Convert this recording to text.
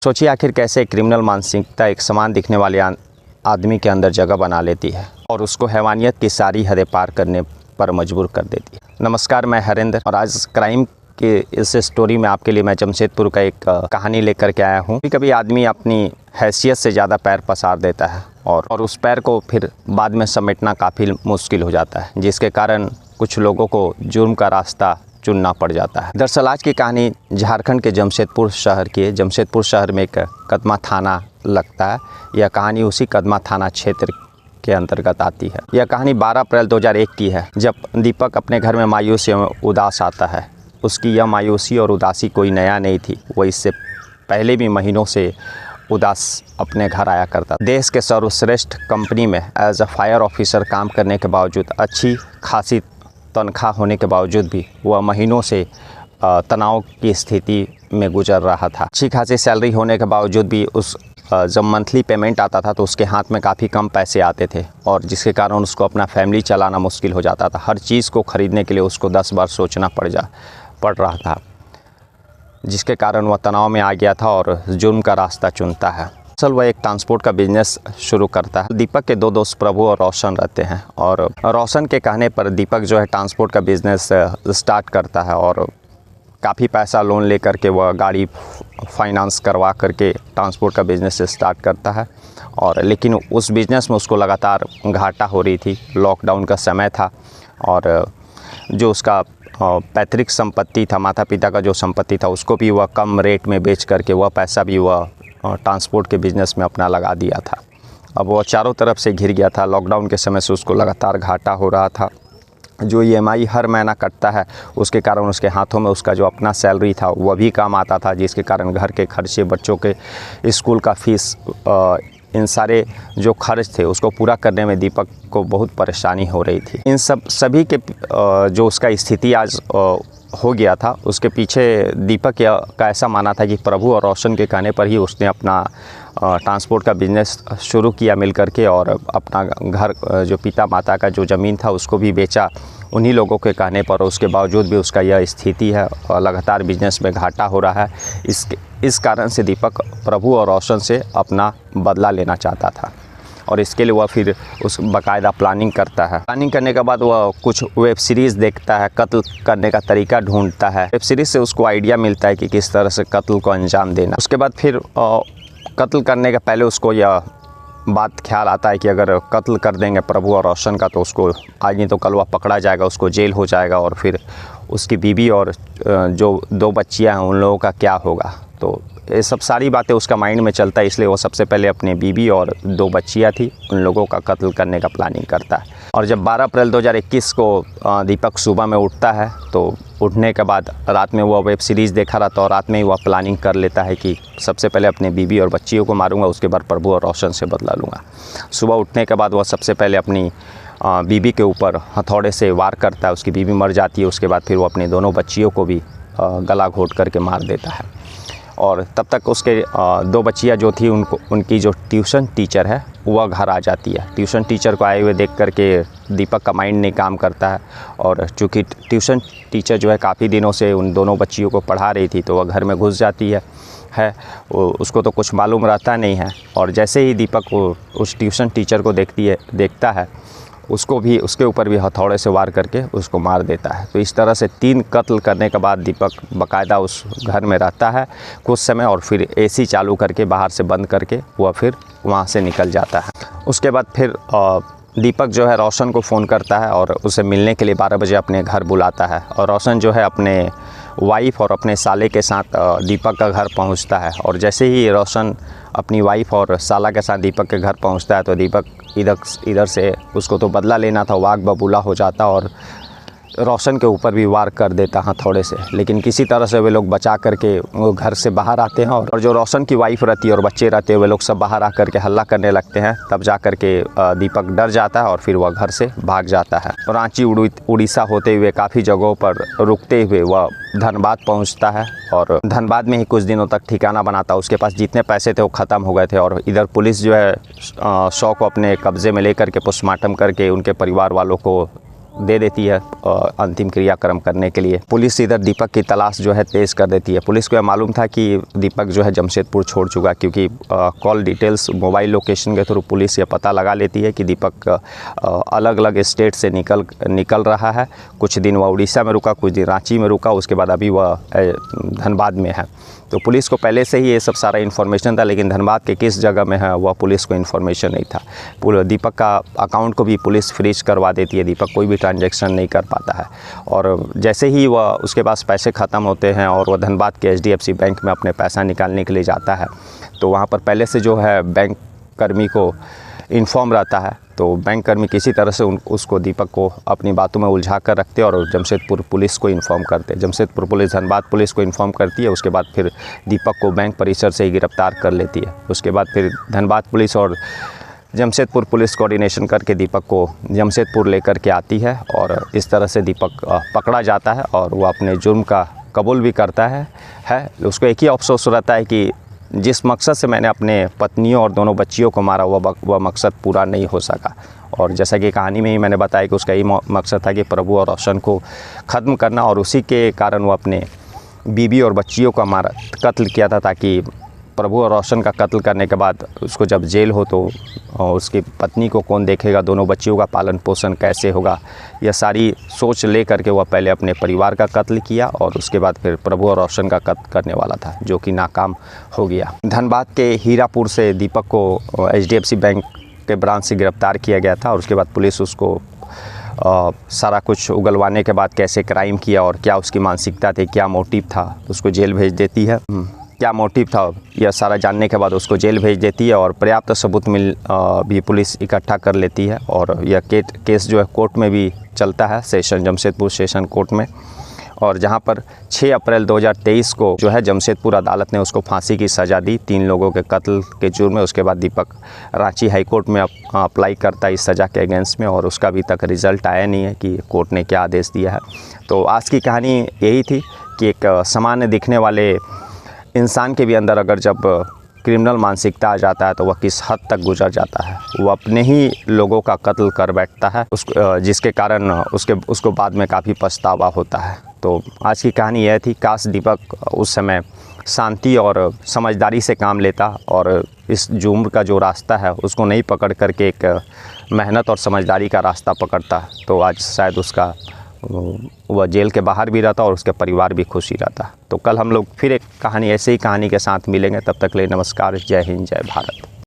सोचिए आखिर कैसे क्रिमिनल मानसिकता एक समान दिखने वाले आदमी के अंदर जगह बना लेती है और उसको हैवानियत की सारी हदें पार करने पर मजबूर कर देती है। नमस्कार, मैं हरेंद्र और आज क्राइम के इस स्टोरी में आपके लिए मैं जमशेदपुर का एक कहानी लेकर के आया हूँ। कभी आदमी अपनी हैसियत से ज़्यादा पैर पसार देता है और उस पैर को फिर बाद में समेटना काफ़ी मुश्किल हो जाता है, जिसके कारण कुछ लोगों को जुर्म का रास्ता चुनना पड़ जाता है। दरअसल आज की कहानी झारखंड के जमशेदपुर शहर की है। जमशेदपुर शहर में एक कदमा थाना लगता है। यह कहानी उसी कदमा थाना क्षेत्र के अंतर्गत आती है। यह कहानी 12 अप्रैल 2001 की है, जब दीपक अपने घर में मायूस एवं उदास आता है। उसकी यह मायूसी और उदासी कोई नया नहीं थी, वो इससे पहले भी महीनों से उदास अपने घर आया करता। देश के सर्वश्रेष्ठ कंपनी में एज अ फायर ऑफिसर काम करने के बावजूद, अच्छी खासी तनख्वाह होने के बावजूद भी वह महीनों से तनाव की स्थिति में गुजर रहा था। अच्छी खासी सैलरी होने के बावजूद भी जब मंथली पेमेंट आता था तो उसके हाथ में काफ़ी कम पैसे आते थे और जिसके कारण उसको अपना फैमिली चलाना मुश्किल हो जाता था। हर चीज़ को ख़रीदने के लिए उसको 10 बार सोचना पड़ रहा था, जिसके कारण वह तनाव में आ गया था और जुर्म का रास्ता चुनता है। असल वह एक ट्रांसपोर्ट का बिजनेस शुरू करता है। दीपक के दो दोस्त प्रभु और रोशन रहते हैं और रोशन के कहने पर दीपक जो है ट्रांसपोर्ट का बिजनेस स्टार्ट करता है और काफ़ी पैसा लोन लेकर के वह गाड़ी फाइनेंस करवा करके ट्रांसपोर्ट का बिज़नेस स्टार्ट करता है। और लेकिन उस बिज़नेस में उसको लगातार घाटा हो रही थी। लॉकडाउन का समय था और जो उसका पैतृक संपत्ति था, माता पिता का जो संपत्ति था, उसको भी वह कम रेट में बेच करके वह पैसा भी वह ट्रांसपोर्ट के बिज़नेस में अपना लगा दिया था। अब वह चारों तरफ से घिर गया था। लॉकडाउन के समय से उसको लगातार घाटा हो रहा था। जो EMI हर महीना कटता है, उसके कारण उसके हाथों में उसका जो अपना सैलरी था वह भी कम आता था, जिसके कारण घर के खर्चे, बच्चों के स्कूल का फीस, इन सारे जो खर्च थे उसको पूरा करने में दीपक को बहुत परेशानी हो रही थी। इन सभी के जो उसका स्थिति आज हो गया था, उसके पीछे दीपक का ऐसा मानना था कि प्रभु और रोशन के कहने पर ही उसने अपना ट्रांसपोर्ट का बिज़नेस शुरू किया मिल करके और अपना घर, जो पिता माता का जो ज़मीन था उसको भी बेचा उन्हीं लोगों के कहने पर। उसके बावजूद भी उसका यह स्थिति है और लगातार बिजनेस में घाटा हो रहा है। इस कारण से दीपक प्रभु और रोशन से अपना बदला लेना चाहता था और इसके लिए वह फिर उस बाकायदा प्लानिंग करता है। प्लानिंग करने के बाद वह कुछ वेब सीरीज़ देखता है, कत्ल करने का तरीका ढूंढता है। वेब सीरीज़ से उसको आइडिया मिलता है कि किस तरह से कत्ल को अंजाम देना। उसके बाद फिर कत्ल करने के पहले उसको यह बात ख्याल आता है कि अगर कत्ल कर देंगे प्रभु और रोशन का तो उसको आज नहीं तो कल वह पकड़ा जाएगा, उसको जेल हो जाएगा और फिर उसकी बीवी और जो 2 बच्चियाँ हैं उन लोगों का क्या होगा। तो ये सब सारी बातें उसका माइंड में चलता है, इसलिए वो सबसे पहले अपनी बीवी और 2 बच्चियाँ थी उन लोगों का कत्ल करने का प्लानिंग करता है। और जब 12 अप्रैल 2021 को दीपक सुबह में उठता है तो उठने के बाद रात में वह वेब सीरीज़ देखा रहता और रात में ही वह प्लानिंग कर लेता है कि सबसे पहले अपने बीवी और बच्चियों को मारूंगा, उसके बाद प्रभु और रोशन से बदला लूँगा। सुबह उठने के बाद वह सबसे पहले अपनी बीवी के ऊपर हथौड़े से वार करता है। उसकी बीवी मर जाती है। उसके बाद फिर वो अपनी दोनों बच्चियों को भी गला घोंट करके मार देता है और तब तक उसके 2 बच्चियाँ जो थी उनकी जो ट्यूशन टीचर है वह घर आ जाती है। ट्यूशन टीचर को आए हुए देख करके दीपक का माइंड नहीं काम करता है और चूँकि ट्यूशन टीचर जो है काफ़ी दिनों से उन दोनों बच्चियों को पढ़ा रही थी तो वह घर में घुस जाती है। उसको तो कुछ मालूम रहता नहीं है और जैसे ही दीपक उस ट्यूशन टीचर को देखता है उसको भी उसके ऊपर भी हथौड़े से वार करके उसको मार देता है। तो इस तरह से 3 कत्ल करने के बाद दीपक बाकायदा उस घर में रहता है कुछ समय और फिर AC चालू करके बाहर से बंद करके वह फिर वहाँ से निकल जाता है। उसके बाद फिर दीपक जो है रोशन को फ़ोन करता है और उसे मिलने के लिए 12 बजे अपने घर बुलाता है और रोशन जो है अपने वाइफ और अपने साले के साथ दीपक का घर पहुंचता है। और जैसे ही रोशन अपनी वाइफ और साला के साथ दीपक के घर पहुंचता है तो दीपक इधर से उसको तो बदला लेना था, वाग बबूला हो जाता और रोशन के ऊपर भी वार कर देता हथौड़े से। लेकिन किसी तरह से वे लोग बचा करके वो घर से बाहर आते हैं और जो रोशन की वाइफ रहती है और बच्चे रहते हैं वे लोग सब बाहर आकर के हल्ला करने लगते हैं। तब जा कर के दीपक डर जाता है और फिर वह घर से भाग जाता है। रांची उड़ीसा होते हुए काफ़ी जगहों पर रुकते हुए वह धनबाद पहुंचता है और धनबाद में ही कुछ दिनों तक ठिकाना बनाता। उसके पास जितने पैसे थे वो ख़त्म हो गए थे और इधर पुलिस जो है शव को अपने कब्ज़े में लेकर के पोस्टमार्टम करके उनके परिवार वालों को दे देती है अंतिम क्रियाक्रम करने के लिए। पुलिस इधर दीपक की तलाश जो है तेज़ कर देती है। पुलिस को यह मालूम था कि दीपक जो है जमशेदपुर छोड़ चुका, क्योंकि कॉल डिटेल्स, मोबाइल लोकेशन के थ्रू पुलिस ये पता लगा लेती है कि दीपक अलग अलग स्टेट से निकल रहा है। कुछ दिन वह उड़ीसा में रुका, कुछ दिन रांची में रुका, उसके बाद अभी वह धनबाद में है। तो पुलिस को पहले से ही ये सब सारा इन्फॉर्मेशन था, लेकिन धनबाद के किस जगह में है वह पुलिस को इन्फॉर्मेशन नहीं था। दीपक का अकाउंट को भी पुलिस फ्रीज करवा देती है। दीपक कोई भी ट्रांजैक्शन नहीं कर पाता है, और जैसे ही वह उसके पास पैसे ख़त्म होते हैं और वह धनबाद के HDFC बैंक में अपने पैसा निकालने के लिए जाता है, तो वहाँ पर पहले से जो है बैंक कर्मी को इन्फॉर्म रहता है। तो बैंक कर्मी किसी तरह से उसको, दीपक को अपनी बातों में उलझा कर रखते और जमशेदपुर पुलिस को इन्फॉर्म करते। जमशेदपुर पुलिस धनबाद पुलिस को इन्फॉर्म करती है। उसके बाद फिर दीपक को बैंक परिसर से ही गिरफ्तार कर लेती है। उसके बाद फिर धनबाद पुलिस और जमशेदपुर पुलिस कोऑर्डिनेशन करके दीपक को जमशेदपुर लेकर के आती है, और इस तरह से दीपक पकड़ा जाता है और वो अपने जुर्म का कबूल भी करता है। उसको एक ही अफसोस रहता है कि जिस मकसद से मैंने अपने पत्नियों और दोनों बच्चियों को मारा, वह मकसद पूरा नहीं हो सका। और जैसा कि कहानी में ही मैंने बताया कि उसका यही मकसद था कि प्रभु और रोशन को ख़त्म करना, और उसी के कारण वो अपने बीवी और बच्चियों का कत्ल किया था, ताकि प्रभु और रोशन का कत्ल करने के बाद उसको जब जेल हो तो उसकी पत्नी को कौन देखेगा, दोनों बच्चियों का पालन पोषण कैसे होगा, यह सारी सोच ले करके वह पहले अपने परिवार का कत्ल किया और उसके बाद फिर प्रभु और रोशन का कत्ल करने वाला था, जो कि नाकाम हो गया। धनबाद के हीरापुर से दीपक को HDFC बैंक के ब्रांच से गिरफ्तार किया गया था, और उसके बाद पुलिस उसको सारा कुछ उगलवाने के बाद कैसे क्राइम किया और क्या उसकी मानसिकता थी, क्या मोटिव था, उसको जेल भेज देती है। क्या मोटिव था यह सारा जानने के बाद उसको जेल भेज देती है, और पर्याप्त सबूत भी पुलिस इकट्ठा कर लेती है। और यह केस जो है कोर्ट में भी चलता है, जमशेदपुर सेशन कोर्ट में, और जहां पर 6 अप्रैल 2023 को जो है जमशेदपुर अदालत ने उसको फांसी की सज़ा दी 3 लोगों के कत्ल के जुर्म में। उसके बाद दीपक रांची हाई कोर्ट में अप्लाई करता है इस सज़ा के अगेंस्ट में, और उसका अभी तक रिज़ल्ट आया नहीं है कि कोर्ट ने क्या आदेश दिया है। तो आज की कहानी यही थी कि एक सामान्य दिखने वाले इंसान के भी अंदर अगर जब क्रिमिनल मानसिकता आ जाता है तो वह किस हद तक गुजर जाता है। वो अपने ही लोगों का कत्ल कर बैठता है, जिसके कारण उसको बाद में काफ़ी पछतावा होता है। तो आज की कहानी यह थी। काश दीपक उस समय शांति और समझदारी से काम लेता और इस जुर्म का जो रास्ता है उसको नहीं पकड़ करके एक मेहनत और समझदारी का रास्ता पकड़ता, तो आज शायद उसका वह जेल के बाहर भी रहता और उसके परिवार भी खुशी रहता। तो कल हम लोग फिर एक कहानी, ऐसे ही कहानी के साथ मिलेंगे। तब तक के लिए नमस्कार, जय हिंद, जय भारत।